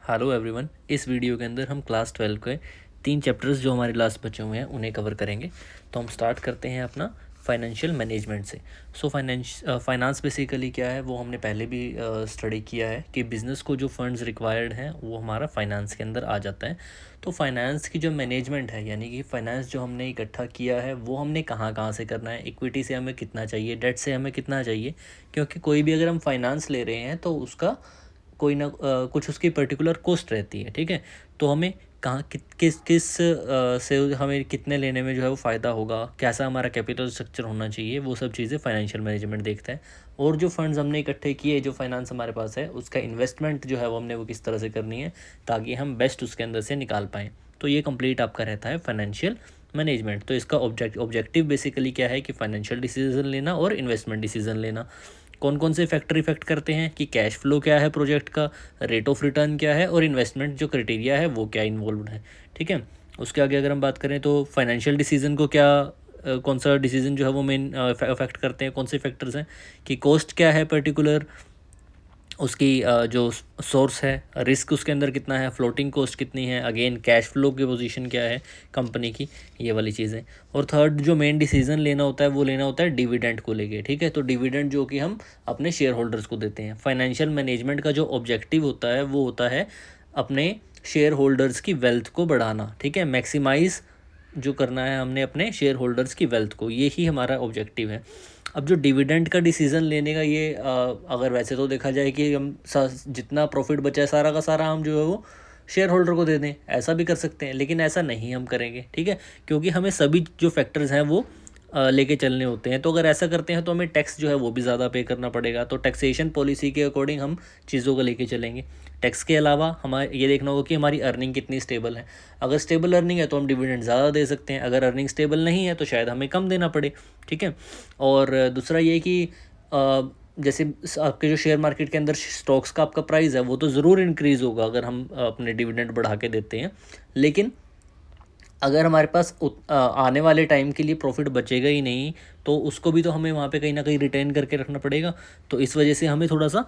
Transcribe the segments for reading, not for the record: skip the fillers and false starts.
Hello everyone. इस video के अंदर हम क्लास 12 के 3 चैप्टर्स जो हमारे लास्ट बचे हुए हैं उन्हें कवर करेंगे। तो हम स्टार्ट करते हैं अपना फाइनेंशियल मैनेजमेंट से। फाइनेंस बेसिकली क्या है वो हमने पहले भी स्टडी किया है कि बिज़नेस को जो फंड्स रिक्वायर्ड हैं वो हमारा फाइनेंस के अंदर आ जाता है। तो फाइनेंस की जो मैनेजमेंट है यानी कि फाइनेंस जो हमने इकट्ठा किया है वो हमने कहाँ कहाँ से करना है, इक्विटी से हमें कितना चाहिए, डेट से हमें कितना चाहिए, क्योंकि कोई भी अगर हम फाइनेंस ले रहे हैं तो उसका कोई ना कुछ उसकी पर्टिकुलर कॉस्ट रहती है। ठीक है, तो हमें कहाँ किस किस से हमें कितने लेने में जो है वो फ़ायदा होगा, कैसा हमारा कैपिटल स्ट्रक्चर होना चाहिए, वो सब चीज़ें फाइनेंशियल मैनेजमेंट देखता है। और जो फंड्स हमने इकट्ठे किए, जो फाइनेंस हमारे पास है उसका इन्वेस्टमेंट जो है वो हमने वो किस तरह से करनी है ताकि हम बेस्ट उसके अंदर से निकाल पाएँ। तो ये कंप्लीट आपका रहता है फाइनेंशियल मैनेजमेंट। तो इसका ऑब्जेक्टिव बेसिकली क्या है कि फाइनेंशियल डिसीजन लेना और इन्वेस्टमेंट डिसीजन लेना। कौन कौन से फैक्टर इफेक्ट करते हैं कि कैश फ्लो क्या है प्रोजेक्ट का, रेट ऑफ रिटर्न क्या है, और इन्वेस्टमेंट जो क्राइटेरिया है वो क्या इन्वॉल्व है। ठीक है, उसके आगे अगर हम बात करें तो फाइनेंशियल डिसीजन को क्या कौन सा डिसीजन जो है वो मेन अफेक्ट करते हैं, कौन से फैक्टर्स हैं कि कॉस्ट क्या है पर्टिकुलर, उसकी जो सोर्स है, रिस्क उसके अंदर कितना है, फ्लोटिंग कॉस्ट कितनी है, अगेन कैश फ्लो की पोजीशन क्या है कंपनी की, ये वाली चीज़ें। और थर्ड जो मेन डिसीजन लेना होता है वो लेना होता है डिविडेंड को लेके। ठीक है, तो डिविडेंड जो कि हम अपने शेयर होल्डर्स को देते हैं। फाइनेंशियल मैनेजमेंट का जो ऑब्जेक्टिव होता है वो होता है अपने शेयर होल्डर्स की वेल्थ को बढ़ाना। ठीक है, मैक्सिमाइज जो करना है हमने अपने शेयर होल्डर्स की वेल्थ को, ये ही हमारा ऑब्जेक्टिव है। अब जो डिविडेंड का डिसीज़न लेने का ये अगर वैसे तो देखा जाए कि हम जितना प्रॉफिट बचा है सारा का सारा हम जो है वो शेयर होल्डर को दे दें, ऐसा भी कर सकते हैं, लेकिन ऐसा नहीं हम करेंगे। ठीक है, क्योंकि हमें सभी जो फैक्टर्स हैं वो लेके चलने होते हैं। तो अगर ऐसा करते हैं तो हमें टैक्स जो है वो भी ज़्यादा पे करना पड़ेगा। तो टैक्सेशन पॉलिसी के अकॉर्डिंग हम चीज़ों को लेके चलेंगे। टैक्स के अलावा हमारे ये देखना होगा कि हमारी अर्निंग कितनी स्टेबल है। अगर स्टेबल अर्निंग है तो हम डिविडेंड ज़्यादा दे सकते हैं, अगर अर्निंग स्टेबल नहीं है तो शायद हमें कम देना पड़े। ठीक है, और दूसरा ये कि जैसे आपके जो शेयर मार्केट के अंदर स्टॉक्स का आपका प्राइस है वो तो ज़रूर इंक्रीज़ होगा अगर हम अपने डिविडेंड बढ़ा के देते हैं, लेकिन अगर हमारे पास आने वाले टाइम के लिए प्रॉफिट बचेगा ही नहीं तो उसको भी तो हमें वहाँ पे कहीं ना कहीं रिटेन करके रखना पड़ेगा। तो इस वजह से हमें थोड़ा सा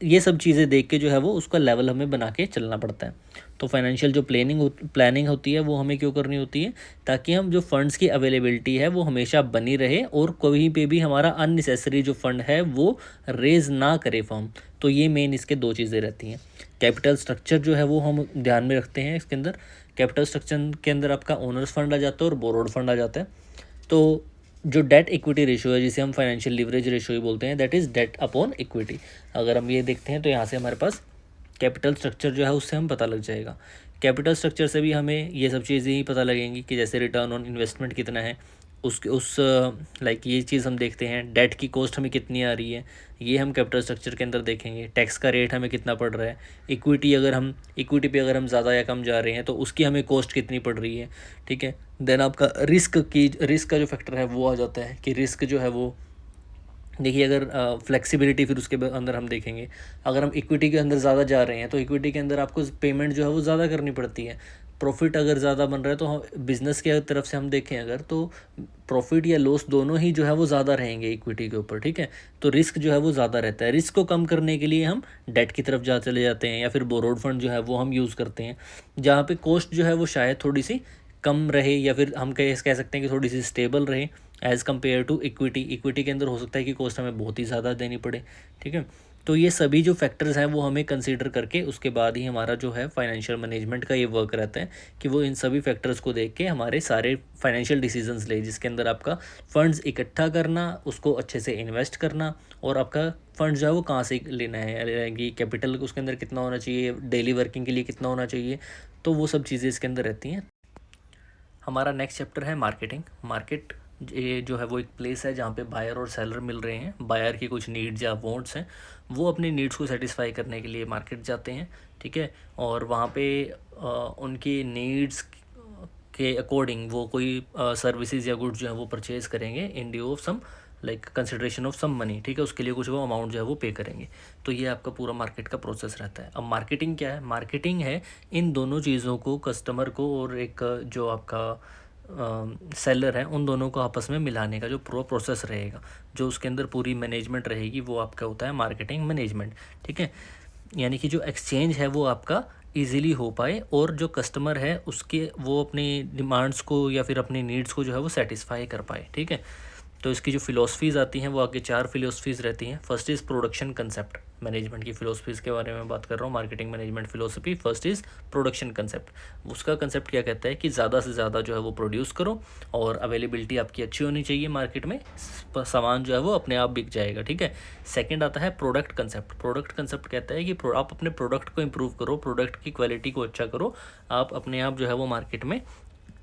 ये सब चीज़ें देख के जो है वो उसका लेवल हमें बना के चलना पड़ता है। तो फाइनेंशियल जो प्लानिंग होती है वो हमें क्यों करनी होती है, ताकि हम जो फंड्स की अवेलेबिलिटी है वो हमेशा बनी रहे और कहीं पे भी हमारा अननेसेसरी जो फंड है वो रेज ना करे फर्म। तो ये मेन इसके दो चीज़ें रहती हैं। कैपिटल स्ट्रक्चर जो है वो हम ध्यान में रखते हैं इसके अंदर। कैपिटल स्ट्रक्चर के अंदर आपका ओनर्स फंड आ जाता है और बोरोड फंड आ जाता है। तो जो डेट इक्विटी रेशियो है जिसे हम फाइनेंशियल लीवरेज रेशियो ही बोलते हैं, that is debt upon equity. अगर हम ये देखते हैं तो यहाँ से हमारे पास कैपिटल स्ट्रक्चर जो है उससे हम पता लग जाएगा। कैपिटल स्ट्रक्चर से भी हमें ये सब चीज़ें ही पता लगेंगी कि जैसे रिटर्न ऑन इन्वेस्टमेंट कितना है, उस लाइक ये चीज़ हम देखते हैं। डेट की कॉस्ट हमें कितनी आ रही है ये हम कैपिटल स्ट्रक्चर के अंदर देखेंगे। टैक्स का रेट हमें कितना पड़ रहा है, इक्विटी पे अगर हम ज़्यादा या कम जा रहे हैं तो उसकी हमें कॉस्ट कितनी पड़ रही है। ठीक है, देन आपका रिस्क का जो फैक्टर है वो आ जाता है कि रिस्क जो है वो देखिए, अगर फ्लेक्सिबिलिटी फिर उसके अंदर हम देखेंगे। अगर हम इक्विटी के अंदर ज़्यादा जा रहे हैं तो इक्विटी के अंदर आपको पेमेंट जो है वो ज़्यादा करनी पड़ती है। प्रॉफिट अगर ज़्यादा बन रहा है तो हम बिज़नेस के तरफ से हम देखें अगर, तो प्रॉफिट या लॉस दोनों ही जो है वो ज़्यादा रहेंगे इक्विटी के ऊपर। ठीक है, तो रिस्क जो है वो ज़्यादा रहता है। रिस्क को कम करने के लिए हम डेट की तरफ चले जाते हैं या फिर बोरोड फंड जो है वो हम यूज़ करते हैं, जहाँ पे कॉस्ट जो है वो शायद थोड़ी सी कम रहे या फिर हम कह सकते हैं कि थोड़ी सी स्टेबल रहे एज़ कम्पेयर टू इक्विटी के अंदर हो सकता है कि कॉस्ट हमें बहुत ही ज़्यादा देनी पड़े। ठीक है, तो ये सभी जो फैक्टर्स हैं वो हमें कंसीडर करके उसके बाद ही हमारा जो है फाइनेंशियल मैनेजमेंट का ये वर्क रहता है कि वो इन सभी फैक्टर्स को देख के हमारे सारे फाइनेंशियल डिसीजंस ले, जिसके अंदर आपका फंड्स इकट्ठा करना, उसको अच्छे से इन्वेस्ट करना, और आपका फंड्स जो है वो कहाँ से लेना है, कि कैपिटल उसके अंदर कितना होना चाहिए, डेली वर्किंग के लिए कितना होना चाहिए। तो वो सब चीज़ें इसके अंदर रहती हैं। हमारा नेक्स्ट चैप्टर है मार्केटिंग। मार्केट ये जो है वो एक प्लेस है जहाँ पे बायर और सेलर मिल रहे हैं। बायर की कुछ नीड्स या वांट्स हैं, वो अपनी नीड्स को सेटिस्फाई करने के लिए मार्केट जाते हैं। ठीक है, और वहाँ पे उनकी नीड्स के अकॉर्डिंग वो कोई सर्विसेज या गुड्स जो है वो परचेज करेंगे in due of some like consideration of some money. ठीक है, उसके लिए कुछ वो अमाउंट जो है वो पे करेंगे। तो ये आपका पूरा मार्केट का प्रोसेस रहता है। अब मार्केटिंग क्या है? मार्केटिंग है इन दोनों चीज़ों को, कस्टमर को और एक जो आपका सेलर है, उन दोनों को आपस में मिलाने का जो पूरा प्रोसेस रहेगा, जो उसके अंदर पूरी मैनेजमेंट रहेगी, वो आपका होता है मार्केटिंग मैनेजमेंट। ठीक है, यानी कि जो एक्सचेंज है वो आपका इजीली हो पाए और जो कस्टमर है उसके वो अपनी डिमांड्स को या फिर अपनी नीड्स को जो है वो सेटिस्फाई कर पाए, ठीक है। तो इसकी जो फ़िलोसफीज़ आती हैं वो आगे 4 फ़िलोसफीज़ रहती हैं। First is production concept, management की फ़िलोसफीज़ के बारे में बात कर रहा हूँ, marketing management philosophy. First is production concept. उसका कंसेप्ट क्या कहता है कि ज़्यादा से ज़्यादा जो है वो प्रोड्यूस करो और अवेलेबिलिटी आपकी अच्छी होनी चाहिए मार्केट में, सामान जो है वो अपने आप बिक जाएगा, ठीक है। सेकेंड आता है प्रोडक्ट कंसेप्ट। प्रोडक्ट कंसेप्ट कहता है कि आप अपने प्रोडक्ट को इम्प्रूव करो, प्रोडक्ट की क्वालिटी को अच्छा करो, आप अपने आप जो है वो मार्केट में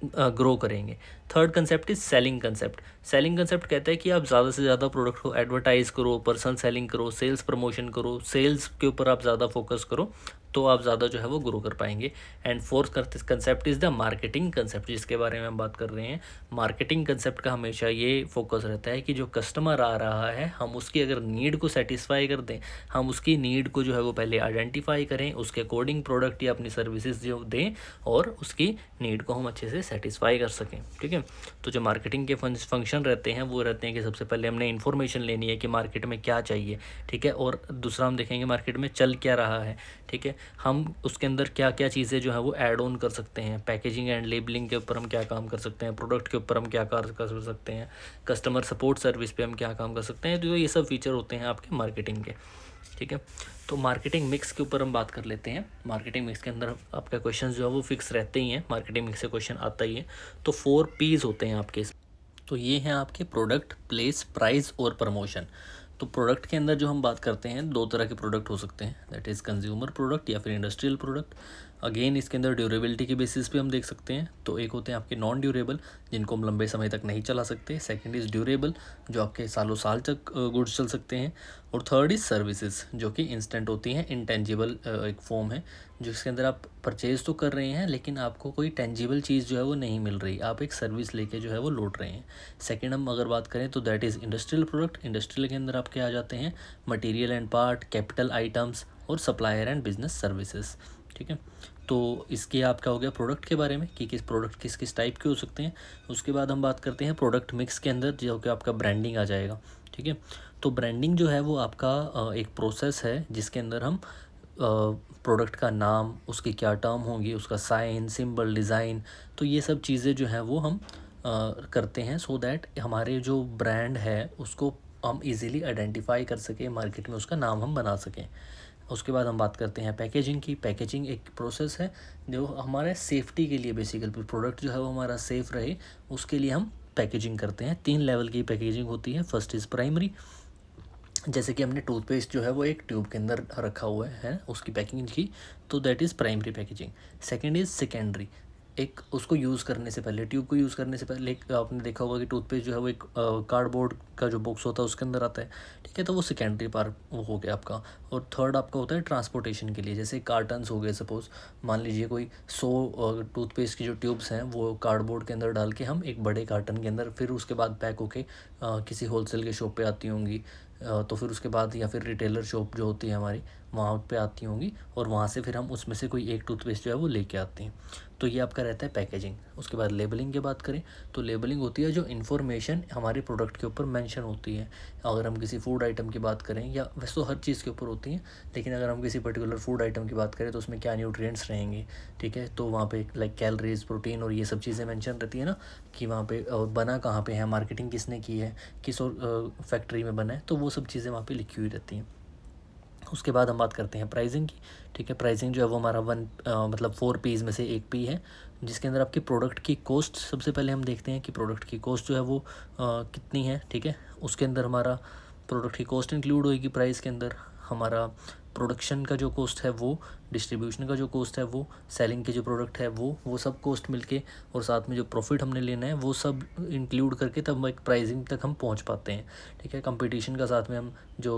ग्रो करेंगे। Third concept is selling concept. Selling concept कहता है कि आप ज़्यादा से ज़्यादा प्रोडक्ट को एडवर्टाइज करो, पर्सनल सेलिंग करो, सेल्स प्रमोशन करो, सेल्स के ऊपर आप ज़्यादा फोकस करो तो आप ज़्यादा जो है वो ग्रो कर पाएंगे। And fourth concept is the marketing concept, जिसके बारे में हम बात कर रहे हैं। मार्केटिंग कंसेप्ट का हमेशा ये फोकस रहता है कि जो कस्टमर आ रहा है हम उसकी अगर नीड को सेटिस्फाई कर दें, हम उसकी नीड को जो है वो पहले आइडेंटिफाई करें, उसके अकॉर्डिंग प्रोडक्ट या अपनी सर्विसेज जो दें और उसकी नीड को हम अच्छे से सेटिस्फाई कर सकें, ठीक है। तो जो मार्केटिंग के फंक्शन रहते हैं वो रहते हैं कि सबसे पहले हमने इन्फॉर्मेशन लेनी है कि मार्केट में क्या चाहिए, ठीक है, और दूसरा हम देखेंगे मार्केट में चल क्या रहा है, ठीक है। हम उसके अंदर क्या क्या चीज़ें जो है वो ऐड ऑन कर सकते हैं, पैकेजिंग एंड लेबलिंग के ऊपर हम क्या काम कर सकते हैं, प्रोडक्ट के ऊपर हम क्या कर सकते हैं, कस्टमर सपोर्ट सर्विस पे हम क्या काम कर सकते हैं। तो ये सब फीचर होते हैं आपके मार्केटिंग के, ठीक है। तो मार्केटिंग मिक्स के ऊपर हम बात कर लेते हैं। मार्केटिंग मिक्स के अंदर आपका क्वेश्चन जो है वो फिक्स रहते ही हैं, मार्केटिंग मिक्स से क्वेश्चन आता ही है। तो 4 P's होते हैं आपके। तो ये हैं आपके प्रोडक्ट, प्लेस, प्राइस और प्रमोशन। तो प्रोडक्ट के अंदर जो हम बात करते हैं 2 तरह के प्रोडक्ट हो सकते हैं, दैट इज़ कंज्यूमर प्रोडक्ट या फिर इंडस्ट्रियल प्रोडक्ट। अगेन इसके अंदर ड्यूरेबिलिटी के बेसिस पे हम देख सकते हैं। तो एक होते हैं आपके नॉन ड्यूरेबल, जिनको हम लंबे समय तक नहीं चला सकते। सेकंड इज़ ड्यूरेबल, जो आपके सालों साल तक गुड्स चल सकते हैं। और थर्ड इज़ सर्विसेज, जो कि इंस्टेंट होती हैं, इंटेंजिबल एक फॉर्म है, जिसके अंदर आप परचेज़ तो कर रहे हैं लेकिन आपको कोई टेंजिबल चीज़ जो है वो नहीं मिल रही, आप एक सर्विस लेके जो है वो लौट रहे हैं। सेकंड हम अगर बात करें तो that is industrial product. Industrial के अंदर आपके आ जाते हैं material and part, capital items और सप्लायर एंड बिजनेस सर्विसेज, ठीक है। तो इसके आपका हो गया प्रोडक्ट के बारे में कि किस प्रोडक्ट किस किस टाइप के हो सकते हैं। उसके बाद हम बात करते हैं प्रोडक्ट मिक्स के अंदर, जो कि आपका ब्रांडिंग आ जाएगा, ठीक है। तो ब्रांडिंग जो है वो आपका एक प्रोसेस है जिसके अंदर हम प्रोडक्ट का नाम, उसकी क्या टर्म होंगी, उसका साइन, सिंबल, डिज़ाइन, तो ये सब चीज़ें जो हैं वो हम करते हैं सो दैट हमारे जो ब्रांड है उसको हम इजीली आइडेंटिफाई कर सकें, मार्केट में उसका नाम हम बना सकें। उसके बाद हम बात करते हैं पैकेजिंग की। पैकेजिंग एक प्रोसेस है जो हमारे सेफ्टी के लिए, बेसिकली प्रोडक्ट जो है वो हमारा सेफ़ रहे उसके लिए हम पैकेजिंग करते हैं। 3 लेवल की पैकेजिंग होती है। फर्स्ट इज़ प्राइमरी, जैसे कि हमने टूथपेस्ट जो है वो एक ट्यूब के अंदर रखा हुआ है उसकी पैकिंग की, तो that is primary packaging. Second is secondary, एक उसको यूज़ करने से पहले, ट्यूब को यूज़ करने से पहले आपने देखा होगा कि टूथपेस्ट जो है वो एक कार्डबोर्ड का जो बॉक्स होता है उसके अंदर आता है, ठीक है। तो वो सेकेंडरी पार्ट वो हो गया आपका। और थर्ड आपका होता है ट्रांसपोर्टेशन के लिए, जैसे कार्टन्स हो गए, सपोज़ मान लीजिए कोई 100 टूथपेस्ट की जो ट्यूब्स हैं वो कार्डबोर्ड के अंदर डाल के हम एक बड़े कार्टन के अंदर, फिर उसके बाद पैक होके किसी होलसेल के शॉप पे आती होंगी, तो फिर उसके बाद या फिर रिटेलर शॉप जो होती है हमारी वहाँ पे आती होंगी और वहाँ से फिर हम उसमें से कोई एक टूथपेस्ट जो है वो लेके आते हैं। तो ये आपका रहता है पैकेजिंग। उसके बाद लेबलिंग की बात करें तो लेबलिंग होती है जो इन्फॉर्मेशन हमारे प्रोडक्ट के ऊपर मेंशन होती है। अगर हम किसी फूड आइटम की बात करें, या वैसे तो हर चीज़ के ऊपर होती हैं, लेकिन अगर हम किसी पर्टिकुलर फूड आइटम की बात करें तो उसमें क्या न्यूट्रिएंट्स रहेंगे, ठीक है। तो वहाँ पे लाइक कैलोरीज, प्रोटीन और ये सब चीज़ें मेंशन रहती है ना, कि वहाँ पे बना कहाँ पे है, मार्केटिंग किसने की है, किस और फैक्ट्री में बना है, तो वो सब चीज़ें वहाँ पे लिखी हुई रहती हैं। उसके बाद हम बात करते हैं प्राइसिंग की, ठीक है। प्राइसिंग जो है वो हमारा मतलब 4 P's में से एक P है, जिसके अंदर आपकी प्रोडक्ट की कॉस्ट, सबसे पहले हम देखते हैं कि प्रोडक्ट की कॉस्ट जो है वो कितनी है, ठीक है। उसके अंदर हमारा प्रोडक्ट की कॉस्ट इंक्लूड होगी प्राइस के अंदर, हमारा प्रोडक्शन का जो कॉस्ट है वो, डिस्ट्रीब्यूशन का जो कॉस्ट है वो, सेलिंग के जो प्रोडक्ट है वो सब कॉस्ट मिलके, और साथ में जो प्रॉफिट हमने लेना है वो सब इंक्लूड करके तब एक प्राइसिंग तक हम पहुंच पाते हैं, ठीक है। कंपटीशन का साथ में हम जो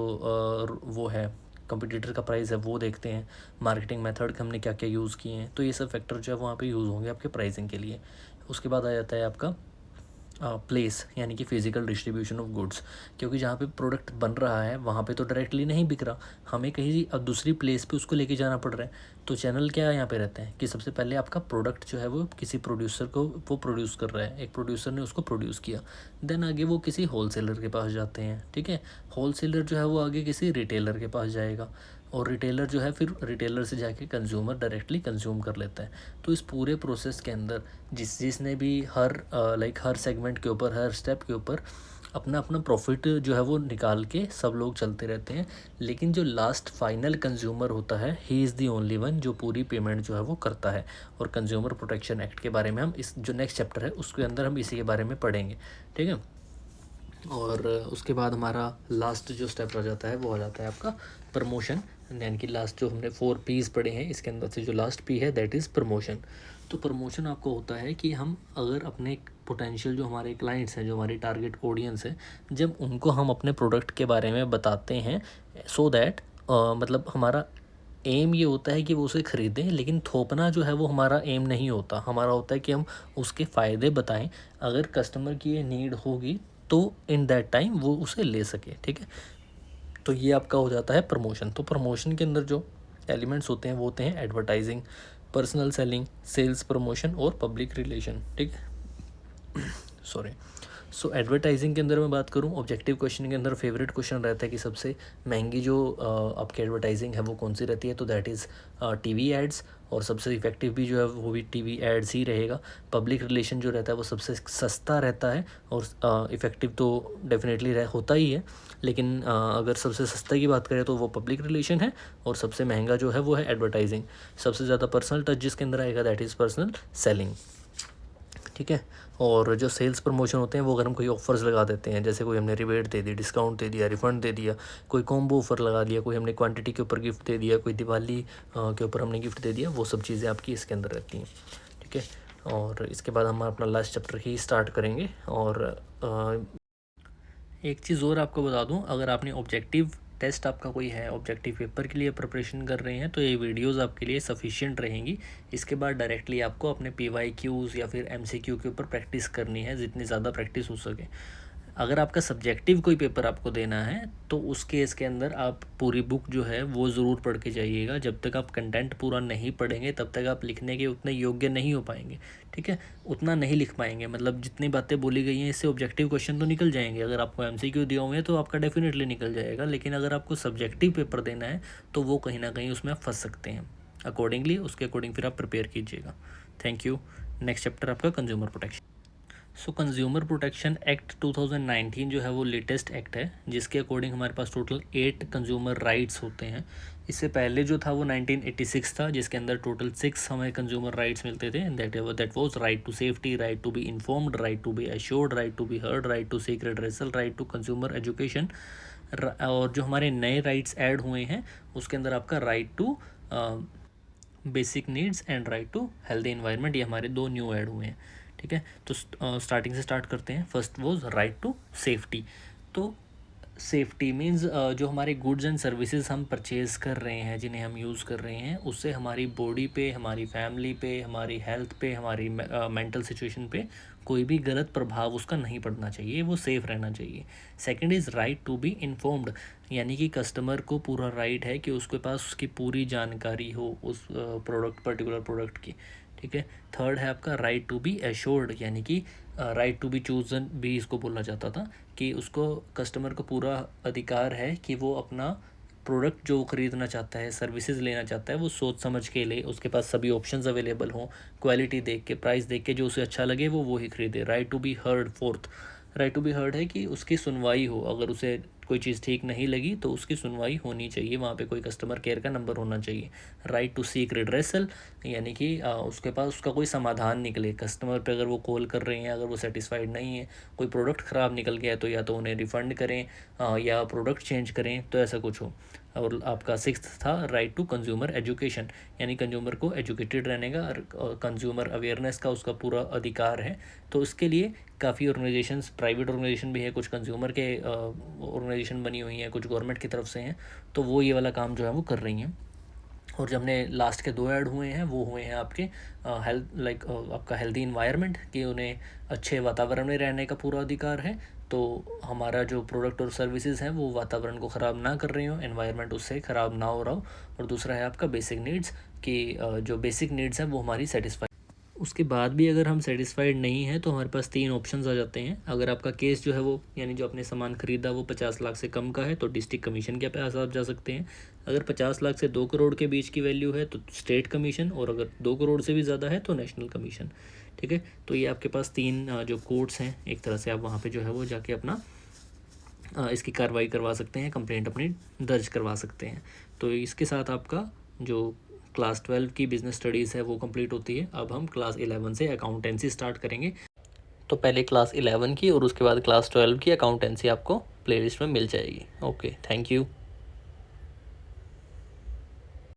वो है कंपटीटर का प्राइस है वो देखते हैं, मार्केटिंग मेथड के हमने क्या क्या यूज़ किए हैं, तो ये सब फैक्टर जो है वहाँ पे यूज़ होंगे आपके प्राइसिंग के लिए। उसके बाद आ जाता है आपका प्लेस, यानी कि फिजिकल डिस्ट्रीब्यूशन ऑफ गुड्स, क्योंकि जहाँ पे प्रोडक्ट बन रहा है वहाँ पे तो डायरेक्टली नहीं बिक रहा, हमें कहीं अब दूसरी प्लेस पे उसको लेके जाना पड़ रहा है। तो चैनल क्या यहाँ पे रहते हैं कि सबसे पहले आपका प्रोडक्ट जो है वो किसी प्रोड्यूसर को वो प्रोड्यूस कर रहा है, एक प्रोड्यूसर ने उसको प्रोड्यूस किया, देन आगे वो किसी होलसेलर के पास जाते हैं, ठीक है। होलसेलर जो है वो आगे किसी रिटेलर के पास जाएगा, और रिटेलर जो है फिर रिटेलर से जाके कंज्यूमर डायरेक्टली कंज्यूम कर लेता है। तो इस पूरे प्रोसेस के अंदर जिसने भी हर सेगमेंट के ऊपर, हर स्टेप के ऊपर अपना अपना प्रॉफिट जो है वो निकाल के सब लोग चलते रहते हैं, लेकिन जो लास्ट फाइनल कंज्यूमर होता है, he is the only one जो पूरी पेमेंट जो है वो करता है। और कंज्यूमर प्रोटेक्शन एक्ट के बारे में हम इस जो नेक्स्ट चैप्टर है उसके अंदर हम इसी के बारे में पढ़ेंगे, ठीक है। और उसके बाद हमारा लास्ट जो स्टेप रह जाता है वो आ जाता है आपका प्रमोशन, यानी कि लास्ट जो हमने 4 P's पढ़े हैं इसके अंदर से जो लास्ट P है दैट इज़ प्रमोशन। तो प्रमोशन आपको होता है कि हम अगर अपने पोटेंशियल जो हमारे क्लाइंट्स हैं, जो हमारी टारगेट ऑडियंस है, जब उनको हम अपने प्रोडक्ट के बारे में बताते हैं सो दैट मतलब हमारा एम ये होता है कि वो उसे ख़रीदें, लेकिन थोपना जो है वो हमारा एम नहीं होता। हमारा होता है कि हम उसके फ़ायदे बताएं, अगर कस्टमर की ये नीड होगी तो इन दैट टाइम वो उसे ले सके, ठीक है। तो ये आपका हो जाता है प्रमोशन। तो प्रमोशन के अंदर जो एलिमेंट्स होते हैं वो होते हैं advertising, personal selling, sales promotion और पब्लिक रिलेशन, ठीक है। सॉरी। सो एडवर्टाइजिंग के अंदर मैं बात करूं, ऑब्जेक्टिव क्वेश्चन के अंदर फेवरेट क्वेश्चन रहता है कि सबसे महंगी जो आपकी एडवर्टाइजिंग है वो कौन सी रहती है, तो दैट इज़ टीवी एड्स, और सबसे इफेक्टिव भी जो है वो भी टीवी एड्स ही रहेगा। पब्लिक रिलेशन जो रहता है वो सबसे सस्ता रहता है और इफ़ेक्टिव तो डेफिनेटली होता ही है, लेकिन अगर सबसे सस्ता की बात करें तो वो पब्लिक रिलेशन है, और सबसे महंगा जो है वो है एडवर्टाइजिंग। सबसे ज़्यादा पर्सनल टच जिसके अंदर आएगा दैट इज़ पर्सनल सेलिंग, ठीक है। और जो सेल्स प्रमोशन होते हैं वो अगर हम कोई ऑफर्स लगा देते हैं, जैसे कोई हमने रिबेट दे दी, डिस्काउंट दे दिया, रिफंड दे दिया, कोई कॉम्बो ऑफर लगा दिया, कोई हमने क्वांटिटी के ऊपर गिफ्ट दे दिया, कोई दिवाली के ऊपर हमने गिफ्ट दे दिया, वो सब चीज़ें आपकी इसके अंदर रहती हैं, ठीक है। और इसके बाद हम अपना लास्ट चैप्टर ही स्टार्ट करेंगे। और एक चीज़ और आपको बता दूं, अगर आपने ऑब्जेक्टिव टेस्ट आपका कोई है, ऑब्जेक्टिव पेपर के लिए प्रिपरेशन कर रहे हैं, तो ये वीडियोस आपके लिए सफिशिएंट रहेंगी। इसके बाद डायरेक्टली आपको अपने PYQs या फिर MCQ के ऊपर प्रैक्टिस करनी है, जितनी ज़्यादा प्रैक्टिस हो सके। अगर आपका सब्जेक्टिव कोई पेपर आपको देना है तो उस केस के अंदर आप पूरी बुक जो है वो ज़रूर पढ़ के जाइएगा। जब तक आप कंटेंट पूरा नहीं पढ़ेंगे तब तक आप लिखने के उतने योग्य नहीं हो पाएंगे, ठीक है। उतना नहीं लिख पाएंगे, मतलब जितनी बातें बोली गई हैं इससे ऑब्जेक्टिव क्वेश्चन तो निकल जाएंगे। अगर आपको MCQ दिए हुए हैं तो आपका डेफिनेटली निकल जाएगा, लेकिन अगर आपको सब्जेक्टिव पेपर देना है तो वो कहीं ना कहीं उसमें आप फंस सकते हैं। अकॉर्डिंगली उसके अकॉर्डिंग फिर आप प्रिपेयर कीजिएगा। Thank you. नेक्स्ट चैप्टर आपका कंज्यूमर प्रोटेक्शन। सो कंज्यूमर प्रोटेक्शन एक्ट 2019 जो है वो लेटेस्ट एक्ट है, जिसके अकॉर्डिंग हमारे पास टोटल 8 कंज्यूमर राइट्स होते हैं। इससे पहले जो था वो 1986 था, जिसके अंदर टोटल 6 हमें कंज्यूमर राइट्स मिलते थे। That was right to safety, right to be informed, right to be assured, right to be heard, right to seek redressal, right to consumer education. और जो हमारे नए राइट्स ऐड हुए हैं उसके अंदर आपका right to basic needs and right to healthy environment, ये हमारे 2 न्यू ऐड हुए हैं, ठीक है। तो स्टार्टिंग से स्टार्ट करते हैं। First was right to safety. तो सेफ्टी मीन्स जो हमारे गुड्स एंड सर्विसेज हम परचेज़ कर रहे हैं, जिन्हें हम यूज़ कर रहे हैं, उससे हमारी बॉडी पे, हमारी फैमिली पे, हमारी हेल्थ पे, हमारी मेंटल सिचुएशन पे कोई भी गलत प्रभाव उसका नहीं पड़ना चाहिए, वो सेफ़ रहना चाहिए। Second is right to be informed, यानी कि कस्टमर को पूरा राइट है कि उसके पास उसकी पूरी जानकारी हो उस पर्टिकुलर प्रोडक्ट की, ठीक है। थर्ड है आपका राइट टू बी एश्योर्ड, यानी कि राइट टू बी चूजन भी इसको बोला जाता था, कि उसको कस्टमर को पूरा अधिकार है कि वो अपना प्रोडक्ट जो ख़रीदना चाहता है, सर्विसेज लेना चाहता है, वो सोच समझ के ले, उसके पास सभी ऑप्शंस अवेलेबल हों, क्वालिटी देख के, प्राइस देख के, जो उसे अच्छा लगे वो ही ख़रीदे। Right to be heard, fourth right to be heard है कि उसकी सुनवाई हो, अगर उसे कोई चीज़ ठीक नहीं लगी तो उसकी सुनवाई होनी चाहिए, वहाँ पे कोई कस्टमर केयर का नंबर होना चाहिए। राइट टू सीक रिड्रेसल, यानी कि उसके पास उसका कोई समाधान निकले। कस्टमर पे अगर वो कॉल कर रहे हैं, अगर वो सेटिस्फाइड नहीं है, कोई प्रोडक्ट ख़राब निकल गया है, तो या तो उन्हें रिफ़ंड करें या प्रोडक्ट चेंज करें, तो ऐसा कुछ हो। और आपका 6th था राइट टू कंज्यूमर एजुकेशन, यानी कंज्यूमर को एजुकेटेड रहने का और कंज्यूमर अवेयरनेस का उसका पूरा अधिकार है। तो उसके लिए काफ़ी ऑर्गेनाइजेशंस, प्राइवेट ऑर्गेनाइजेशन भी है, कुछ कंज्यूमर के ऑर्गेनाइजेशन बनी हुई हैं, कुछ गवर्नमेंट की तरफ से हैं, तो वो ये वाला काम जो है वो कर रही हैं। और जो हमने लास्ट के 2 ऐड हुए हैं वो हुए हैं आपके हेल्थ आपका हेल्दी इन्वायरमेंट, कि उन्हें अच्छे वातावरण में रहने का पूरा अधिकार है। तो हमारा जो प्रोडक्ट और सर्विसेज हैं वो वातावरण को ख़राब ना कर रही हो, एनवायरनमेंट उससे ख़राब ना हो रहा हो। और दूसरा है आपका बेसिक नीड्स, कि जो बेसिक नीड्स हैं वो हमारी सेटिस्फाई। उसके बाद भी अगर हम सेटिस्फाइड नहीं हैं तो हमारे पास 3 ऑप्शंस आ जाते हैं। अगर आपका केस जो है वो यानी जो आपने सामान ख़रीदा वो 50 लाख से कम का है तो डिस्ट्रिक्ट कमीशन के पास आप जा सकते हैं। अगर 50 लाख से 2 करोड़ के बीच की वैल्यू है तो स्टेट कमीशन, और अगर 2 करोड़ से भी ज़्यादा है तो नेशनल कमीशन। ठीक है, तो ये आपके पास 3 जो कोर्ट्स हैं, एक तरह से आप वहाँ पर जो है वो जाके अपना इसकी कार्रवाई करवा सकते हैं, कंप्लेंट अपनी दर्ज करवा सकते हैं। तो इसके साथ आपका जो क्लास 12 की बिज़नेस स्टडीज़ है वो कंप्लीट होती है। अब हम क्लास 11 से अकाउंटेंसी स्टार्ट करेंगे। तो पहले क्लास 11 की और उसके बाद क्लास 12 की अकाउंटेंसी आपको प्लेलिस्ट में मिल जाएगी। Okay, thank you.